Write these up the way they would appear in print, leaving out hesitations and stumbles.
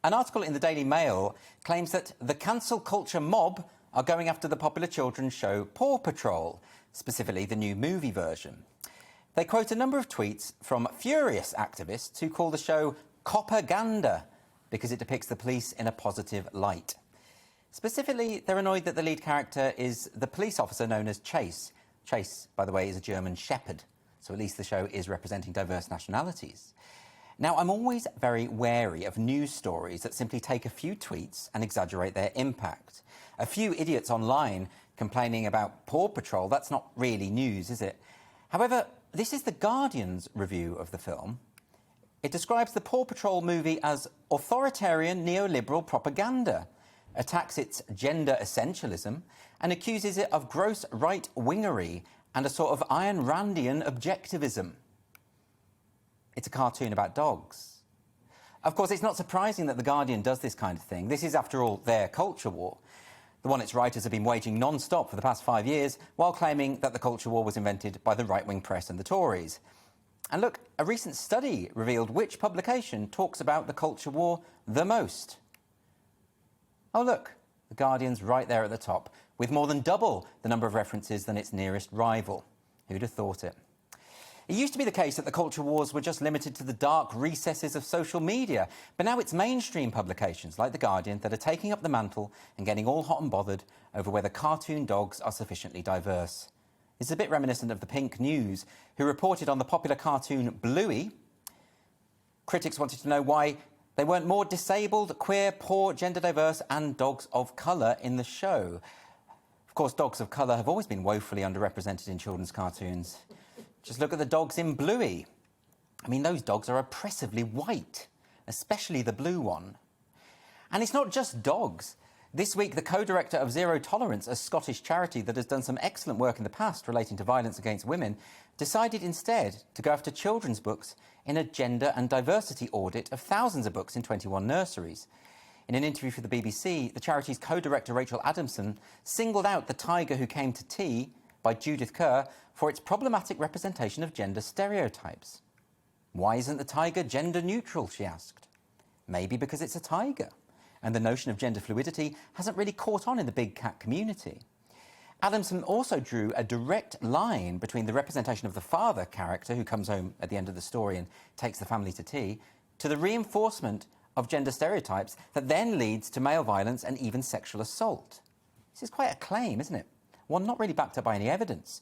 An article in the Daily Mail claims that the cancel culture mob are going after the popular children's show Paw Patrol, specifically the new movie version. They quote a number of tweets from furious activists who call the show copaganda because it depicts the police in a positive light. Specifically, they're annoyed that the lead character is the police officer known as Chase. Chase, by the way, is a German shepherd, so at least the show is representing diverse nationalities. Now, I'm always very wary of news stories that simply take a few tweets and exaggerate their impact. A few idiots online complaining about Paw Patrol, that's not really news, is it? However, this is The Guardian's review of the film. It describes the Paw Patrol movie as authoritarian neoliberal propaganda, attacks its gender essentialism, and accuses it of gross right-wingery and a sort of Ayn Randian objectivism. It's a cartoon about dogs. Of course, it's not surprising that The Guardian does this kind of thing. This is, after all, their culture war, the one its writers have been waging non-stop for the past 5 years, while claiming that the culture war was invented by the right-wing press and the Tories. And look, a recent study revealed which publication talks about the culture war the most. Oh look, The Guardian's right there at the top, with more than double the number of references than its nearest rival. Who'd have thought it? It used to be the case that the culture wars were just limited to the dark recesses of social media, but now it's mainstream publications like The Guardian that are taking up the mantle and getting all hot and bothered over whether cartoon dogs are sufficiently diverse. It's a bit reminiscent of the Pink News, who reported on the popular cartoon Bluey. Critics wanted to know why they weren't more disabled, queer, poor, gender diverse and dogs of colour in the show. Of course, dogs of colour have always been woefully underrepresented in children's cartoons. Just look at the dogs in Bluey. I mean, those dogs are oppressively white, especially the blue one. And it's not just dogs. This week, the co-director of Zero Tolerance, a Scottish charity that has done some excellent work in the past relating to violence against women, decided instead to go after children's books in a gender and diversity audit of thousands of books in 21 nurseries. In an interview for the BBC, the charity's co-director Rachel Adamson singled out The Tiger Who Came to Tea by Judith Kerr for its problematic representation of gender stereotypes. Why isn't the tiger gender neutral, she asked. Maybe because it's a tiger, and the notion of gender fluidity hasn't really caught on in the big cat community. Adamson also drew a direct line between the representation of the father character, who comes home at the end of the story and takes the family to tea, to the reinforcement of gender stereotypes that then leads to male violence and even sexual assault. This is quite a claim, isn't it? One not really backed up by any evidence.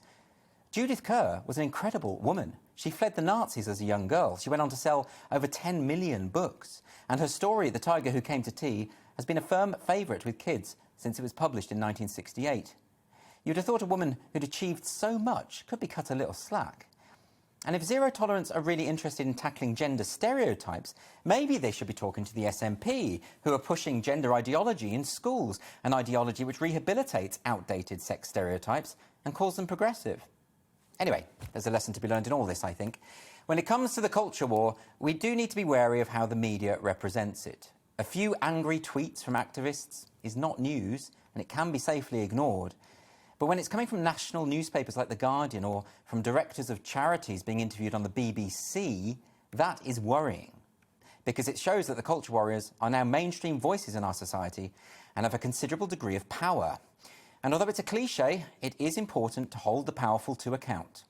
Judith Kerr was an incredible woman. She fled the Nazis as a young girl. She went on to sell over 10 million books. And her story, The Tiger Who Came to Tea, has been a firm favourite with kids since it was published in 1968. You'd have thought a woman who'd achieved so much could be cut a little slack. And if Zero Tolerance are really interested in tackling gender stereotypes, maybe they should be talking to the SNP, who are pushing gender ideology in schools, an ideology which rehabilitates outdated sex stereotypes and calls them progressive. Anyway, there's a lesson to be learned in all this, I think. When it comes to the culture war, we do need to be wary of how the media represents it. A few angry tweets from activists is not news, and it can be safely ignored. But when it's coming from national newspapers like The Guardian or from directors of charities being interviewed on the BBC, that is worrying. Because it shows that the culture warriors are now mainstream voices in our society and have a considerable degree of power. And although it's a cliche, it is important to hold the powerful to account.